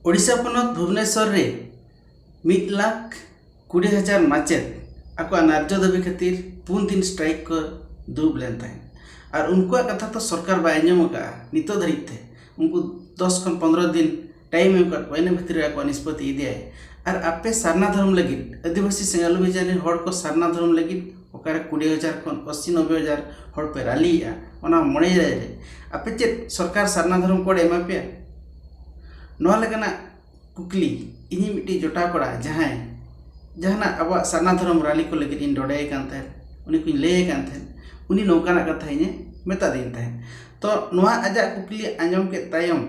ओडिशा पनत भुवनेश्वर रे 1,20,000 माचेत आको नार्य दाबी खातिर 3 दिन स्ट्राइक को दुब लेन ताहें और उनको कथा तो सरकार बायजम का नितो धरिते उनको 10 खन 15 दिन टाइम एम कर वैन भितर आको निष्पत्ति इदिया और आपे सारना धर्म लगी आदिवासी सेंगालु बेजारे हड़ को सारना धर्म लगी ओकारे 20,000 खन 80-90,000 हड़ पे रैली ओना मणे जाय रे आपे चे सरकार सारना धर्म कोड एमा पे नोआ लेकना कुकली इनी मिट्टी जोटा कोड़ा जहां अब सारना धर्म रैली को लगे इन डोडे कांते उनी को ले कांते उनी नौकाना कथा इने मेता दिन थे तो नोआ आजा कुकली आंजम के तायम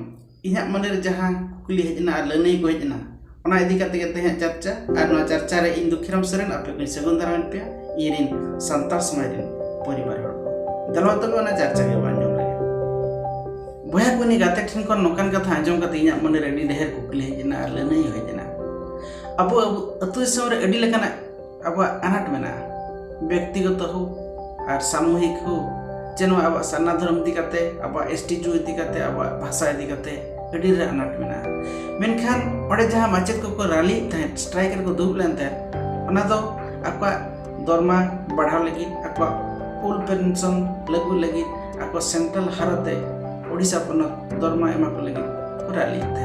इहा मने जहां कुकली हेजना लनई को हेजना ओना इदी कते ते चर्चा और नोआ चर्चा रे इन दुखिराम सरेन आपे को सगुन दारान पे इरिन संताल समाज रे परिवार हड़ दलो तो ओना चर्चा के बांजम बया कोनी गाते ठिन को नोकान कथा आंजम कते इना मने रेडी ढेर कुकली हेजना लनई हेजना अब अतु समय अडी लेकाना अब अनाट मेना व्यक्तिगत हो और सामूहिक हो जेनो अब सारना धर्म इदी कते अब एसटी जु इदी कते अब भाषा इदी कते अडी रे अनाट मेना मेनखान ओडे जहां माचेत को रैली थे स्ट्राइकर को दुब लेन थे ओना दो आपका दरमा बढ़ाव लगी आपका फुल पेंशन लागू लगी आपका सेंट्रल हारते ओडिशा पनत दरमा एमा को लगी रैली थे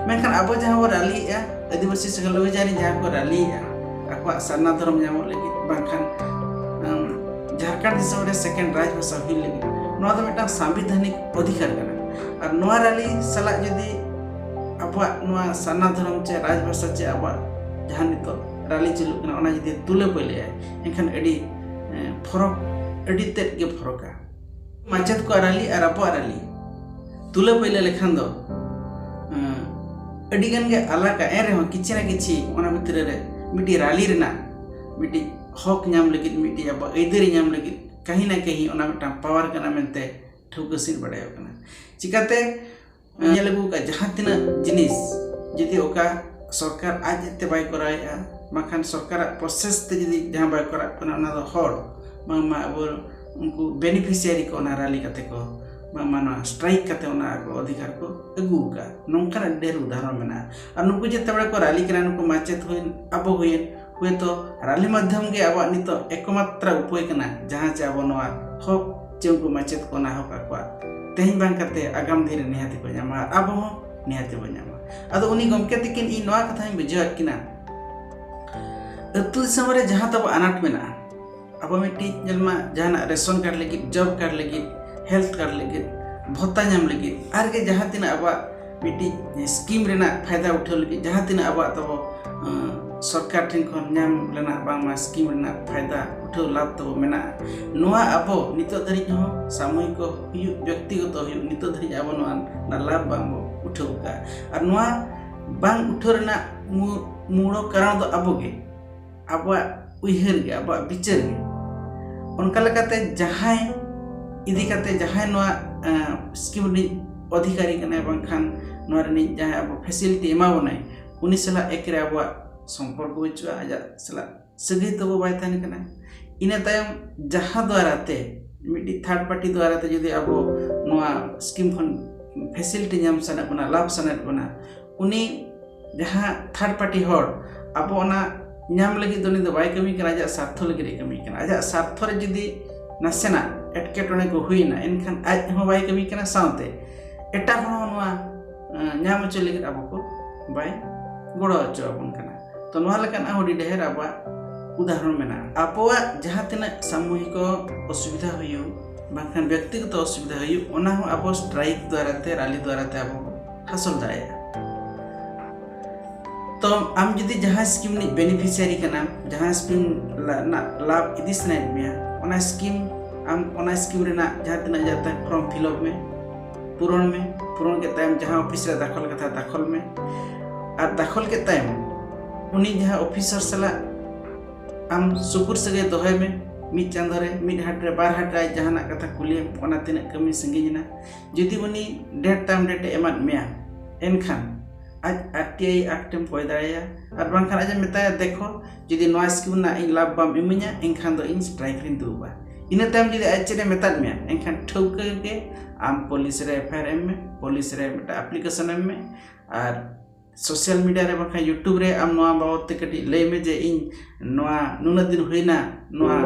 मेनखान अब जहां वो रैली आदिवासी सेंगालु बेजारे जहां को रैली आपका सारना धर्म जाम लगी बांखान झारखंड दिसम रे सेकेंड राजभाषा हुई लगी नोआ दो मिटा संवैधानिक अधिकार कना और नोआ रैली सला जदी अब नोआ सारना धर्म चे राजभाषा चे अब जहां नितो रैली चलु कना ओना जदी तुले पहिले एखन एडी फरक एडी तेत के फरका माचेत को रैली और अब रैली तुले पहिले लेखान दो अडिगन के अलाका ए रे किछि ना किछि ओना भितर रे मिटी रैली रेना मिटी हक नाम लगी मिटी अब ऐदरी नाम लगी कहीं ना कहीं ओना मिटा पावर कना मेनते ठौकसिन बडाय कना चिकाते ये लगू का जहां तिना जिनिस जदी ओका सरकार आज एते बाय कराया माखान सरकार प्रोसेस ते जदी जहां बाय करा कना ओना दो हर मा अब उनको बेनिफिशियरी को ना रैली कते को माना स्ट्राइक करते अधिकार को अगू का नौका ढेर उदाहरण मेना और नुकु जिते बड़े को रैली करा नुकु माचेत हुइन अब हुए तो रैली माध्यम के अब नित एकमात्र उपाय कना जहां चे अब नोआ हक चे को माचेत को ना हक आकवा तेहिं बांग करते आगाम दिन निहाती को जामा अब हो निहाती को जामा अदो उनी गमके तिकिन इ नोआ कथा बुझा किना अतु दिसम रे जहां तब अनाट मेना अब मिट्टी जलमा जहां रेशन कार्ड लगी जॉब कार्ड लगी हेल्थ कार्ड लगे भत्ता नाम लगे आर के जहां तिना अब मिट्टी स्कीम रेना फायदा उठा लगे जहां तिना अब तब सरकार ठिन खन नाम लेना बांगमा स्कीम रेना फायदा उठा लाभ तब मेना नोआ अब नितो धरि हो सामूहिक हुयु व्यक्तिगत हुयु नितो धरि अब नोआ ना लाभ बांग उठाउका और नोआ बांग उठो रेना मूड़ो कारण दो अबगे अब उइहर गे अब विचार गे उनका लेकाते जहां इदी करते जहां नोआ स्कीम रि अधिकारी कना बांखान नोआ रि जहां अब फैसिलिटी एमा बनाय उनी सला एकरे अब संपर्क बचुआ आजा सला सगे तो बाय थान कना इने तायम जहां द्वारा ते मिडी थर्ड पार्टी द्वारा ते जदी अब नोआ स्कीम खन फैसिलिटी नाम सना बना लाभ सना बना उनी जहां थर्ड पार्टी हर अब ओना नाम लगी दोनी दो बाय कमी कना आजा स्वार्थ लगी कमी कना आजा स्वार्थ रे जदी नासेना एटकेटोने को हुईना एनखान आज हो बाय कमी कना साउते एटा होनवा नाम चले लगी अब को बाय गोड़ो अचो अपन कना तो नोहा लकन होडी ढेर अब उदाहरण मेना आपवा जहां तिना सामूहिक असुविधा होयो बांखान व्यक्तिगत असुविधा होयो ओना हो अब स्ट्राइक द्वारा ते रैली द्वारा ते अब हासिल दाया तो आम जदी जहां स्कीम नि बेनिफिशियरी कना जहां स्कीम लाभ इदी सने मिया ओना स्कीम आम ओना स्कीम रेना जहां तना जाता है फॉर्म फिलअप में पूरण के टाइम जहां ऑफिस रे दाखल कथा दाखल में और दाखल के टाइम उनी जहां ऑफिसर सला आम सुकुर सगे दोहे में मिड चांदो रे मिड हाट रे बार हाट रे जहां कथा कुली ओना तिना कमी संगीजना जदी उनी डेट टाइम डेट एमान मिया एनखान आज आरटीआई एक्टम पय दाया और बांखान आज मेता देखो जदी नोआ स्कीम ना इन लाभ बाम इमिया एनखान दो इन स्ट्राइक रिन दुबा इना टाइम जदी आज रे मेता मिया एनखान ठौके के आम पुलिस रे एफआईआर एम में पुलिस रे मेटा एप्लीकेशन एम में और सोशल मीडिया रे बाखा यूट्यूब रे आम नोआ बाबत ते कटी लay में जे इन नोआ नुना दिन हुईना नोआ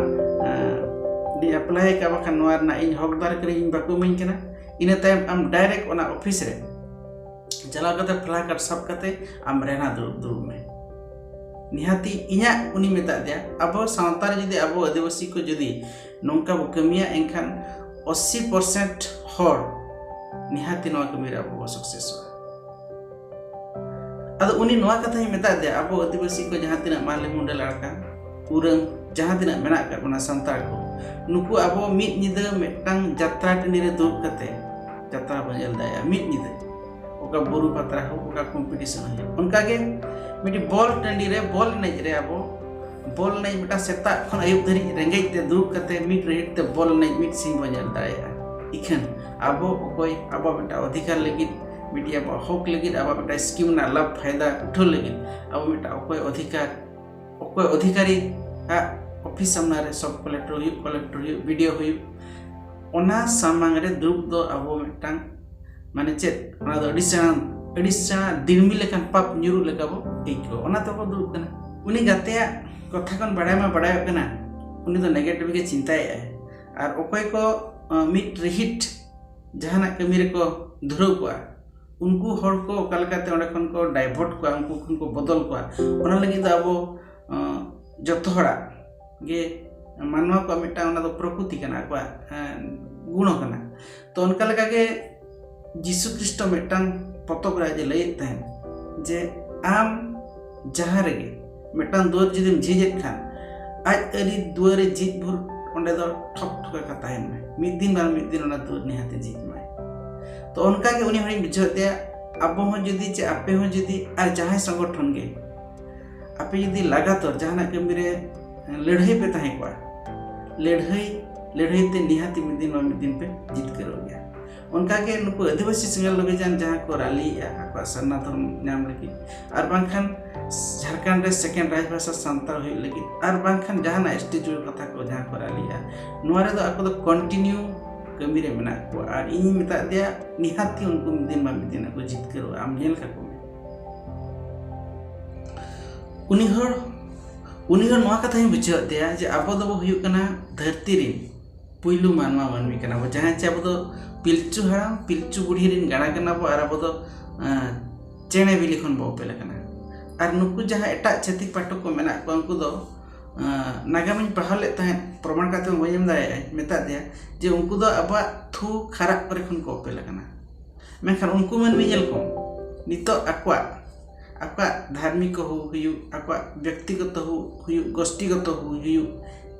di apply ka बाखा नोआ ना इन हकदार करे इन बाको मिन कना इन टाइम आम डायरेक्ट ओना ऑफिस रे चला कते फ्ला कार्ड सब कते आम रेना दुरुब में निहाती इnya उनी मेता दिया अब सावतार जदि अब आदिवासी को जदि नोंका बो कमिया एनखान 80% हर निहाती नोआ कमी रे अब सक्सेस अद उनी नोआ कथा ही मेता दिया अब आदिवासी को जहां तिना माले मुंडे लड़का उरंग जहां तिना मेना का बना संतार को नुकु अब मिट निद मेटांग जात्रा टनी रे दुब कते जात्रा बजल दाया मिट निद ओका बुरु पत्रा हो ओका कंपटीशन है उनका के मिटी बॉल टंडी रे बॉल नहीं रे अब बॉल नहीं बेटा सेता खन आयुब धरी रेंगे ते दुब कते मिट रेट ते बॉल नहीं मिट सिंह बजल दाया इखन अब ओकोय अब बेटा अधिकार लगित मीडिया अब हक लगित अब बेटा स्कीम ना लाभ फायदा उठो लगित अब बेटा ओकोय अधिकारी ऑफिस सामना रे सब कलेक्टर वीडियो हुई ओना सामांग रे दुब दो अब मेटांग माने चेत ओना दो अडिसना दिनमी लेखान पाप न्यूरु लेकाबो एइको ओना तो दुब कना उनी गातेया कथा कन बड़ाय मा बड़ाय कना उनी तो नेगेटिव के चिंताय आर ओकोय को मिट रिहिट जहाना कमी रे को धुरौ को उनको हर को कलकाते ओंडे खन को डाइवर्ट को उनको खन को बदल को ओना लगी तो अब जतो हड़ा गे मानव को मिटा ओना तो प्रकृति कना को गुण कना तो उनका लगा के जीसु ख्रिस्ट मिटांग पतब रे जे लय तहन जे आम जहां रे मिटांग दुआर जदिम झिजेत खान आज अरी दुआरे झिज भुर ओंडे दो ठक ठक का ताहन में मिद दिन ओना दुआर निहाते झिज माय तो उनका के उनी हणी बुझते अब हो जदी जे आपे हो जदी आर जहां संगठन गे आपे जदी लगातार जहाना कमी रे लड़ाई पे ताहे को लड़ाई ते निहाती मिद दिन पे जीत करो गया उनका के नुको आदिवासी सिंगल लोगे जान जहां को रैली आको सरना धर्म नाम लगी आर बांखान झारखंड रे सेकेंड राजभाषा सांताल होय लगी आर बांखान जहाना स्टेचू कथा को जहां को रैली नोआ रे दो आको दो कंटिन्यू कमी रे मेना को आर इन मेता दिया निहाती उनको मिद दिन को जीत करो आम नेल का को उनी हर नोआ कथा ही बुझाव दिया जे अब दो हुयु कना धरती रे पुइलु मानवा मानवी कना बो जहां चे अब दो पिलचु हाराम पिलचु बुढ़ी रिन गाना कना बो आर अब दो चेणे बिली खन बो पेले कना आर नुकु जहां एटा छेतिक पाठक को मेना को उनको दो नागामिन पढ़ाव ले तहे प्रमाण काते बयम दाय मेता दिया जे उनको दो अब थु खराब करे खन को पेले कना मेखान उनको मानवी जेल को नितो आक्वा धार्मिक हुयु आक्वा व्यक्तिगत हुयु गोष्ठीगत हुयु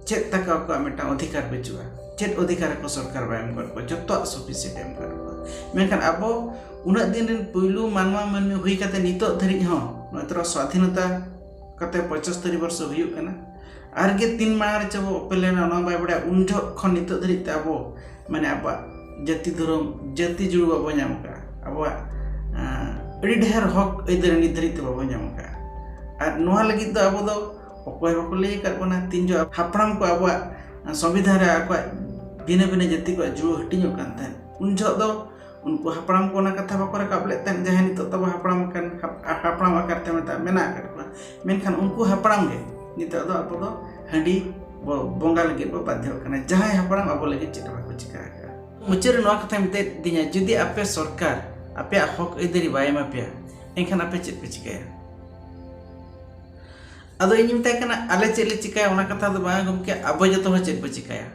चेत तक आक्वा मेटा अधिकार बेचुआ चेत अधिकार को सरकार बायम कर को जतो सफिसिएंट एम कर को मेखान अब उना दिन रे पुइलु मानवा मानमी हुई काते नितो धरि ह नतर स्वाधीनता कते 75 वर्ष हुयु कना आरगे 3 माह रे चबो ओपेलेना न बाय बडा उनजो खन नितो धरि त अब माने अब जाति धर्म जाति जुड़ बाबो नाम का अब अड़ी ढेर हक इधर निर्धारित बाबो नाम का आर नोहा लगी तो अब दो ओकोय बको ले करबना तीन जो हापड़ाम को अब संविधान रे आको बिना जाति को जुड़ हटियो कान था उन जो दो उनको हापड़ाम को ना कथा बको रकाब ले तन जहां नितो तब हापड़ाम आकार ते मेता मेना कर मेनखान उनको हापड़ाम गे नितो दो अब दो हंडी बोंगा लगे बो बाध्य कना जहां हापड़ाम अब लगे चिटा बको चिका मुचर नोआ कथा मिते दिना जदी आपे सरकार आपे हक इदरी बाय मापिया एनखान आपे चेत पे चिकाया अदो इन मिता कना आले चेले चिकाया ओना कथा दो बा गमके अब जतो हो चेत पे चिकाया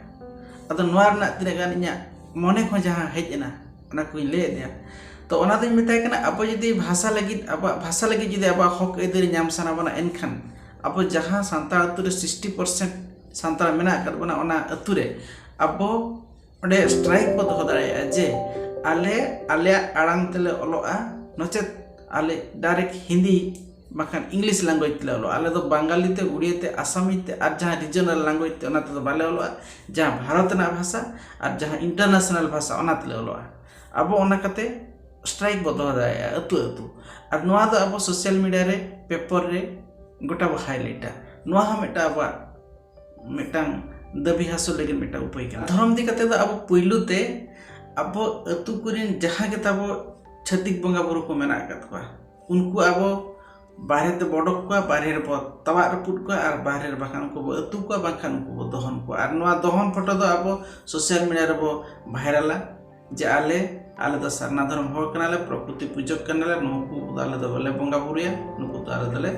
अदो नोआ रना तिना गान इnya मने खो जहां हेज एना ओना को ले दिया तो ओना दो मिता कना अब जदी भाषा लगी जदी अब हक इदरी नाम साना बना एनखान अब जहां सांताल अतुरे 60% सांताल मेना कर बना ओना अतुरे अब ओडे स्ट्राइक को दो दाया जे आले आड़ांग तेले ओलोआ नचेत आले डायरेक्ट हिंदी बाखान इंग्लिश लैंग्वेज तेले ओलो आले दो बंगाली ते उड़िया ते आसामी ते आर जहां रीजनल लैंग्वेज ते ओना ते बाले ओलोआ जहां भारत ना भाषा आर जहां इंटरनेशनल भाषा ओना तेले ओलोआ अब ओना कते स्ट्राइक बदो दाया अतु आर नोआ दो अब सोशल मीडिया रे पेपर रे गोटा बो हाइलाइटा नोआ हम मेटा अब मेटांग दबी हासो लेकिन मेटा उपाय का धर्म दी कते दो अब पुइलु ते अब अतु कुरिन जहां के तब छतिक बंगा बुरु को मेना कत को उनको अब बाहर ते बडक को बाहर बो तवा रपुट को और बाहर बाखान को अतु को बाखान को दहन को और नवा दहन फोटो दो अब सोशल मीडिया रे बो वायरला जे आले दो सरना धर्म हर कनाले प्रकृति पूजक कनाले नुकु आले दो बोले बंगा बुरिया नुकु तो आले दले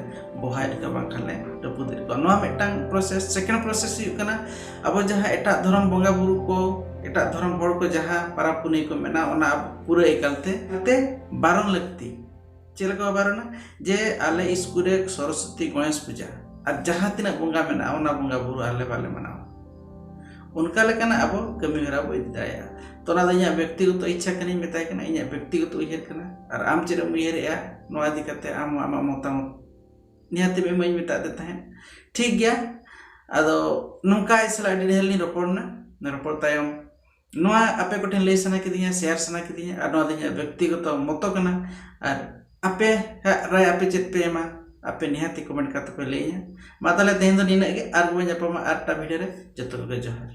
बोहाय का बाखाले रपुदिर को नवा मेटांग प्रोसेस सेकंड प्रोसेस हुई कना अब जहां एटा धर्म बंगा बुरु को एटा धर्म हर को जहां पारा पुनी को मेना ओना पूरा एकालते बारन लगती चेलका बारना जे आले स्कूल सरस्वती गणेश पूजा और जहां तीना बंगा मेना ओना बंगा बुरु आले बाले मनाओ उनका लेकाना अब कमी हरा बो इदि दाया तो ना इया व्यक्तिगत इच्छा कनी मेताय कना इया व्यक्तिगत उयहर कना और आम चेर उयहरेआ नोआ दि कते आम आमा मतामत निहाते बे मई मेता दे ताहे ठीक गया आदो नोंका इसला अडी ढेलनी रपड़ तायम नोआ आपे कोठे लay सना किदिया शेयर सना किदिया और नोआ दिया व्यक्तिगत मत कना और आपे राय आपे चेत पे मा आपे निहाती कमेंट करते पे लैया मा ताले तेहेन दो निना गे आर गो ᱧᱟᱯᱟᱢᱟ ᱟᱨ ᱴᱟ ᱵᱷᱤᱰᱤᱭᱳ ᱨᱮ ᱡᱚᱛᱚ ᱠᱚᱜᱮ ᱡᱚᱦᱟᱨ।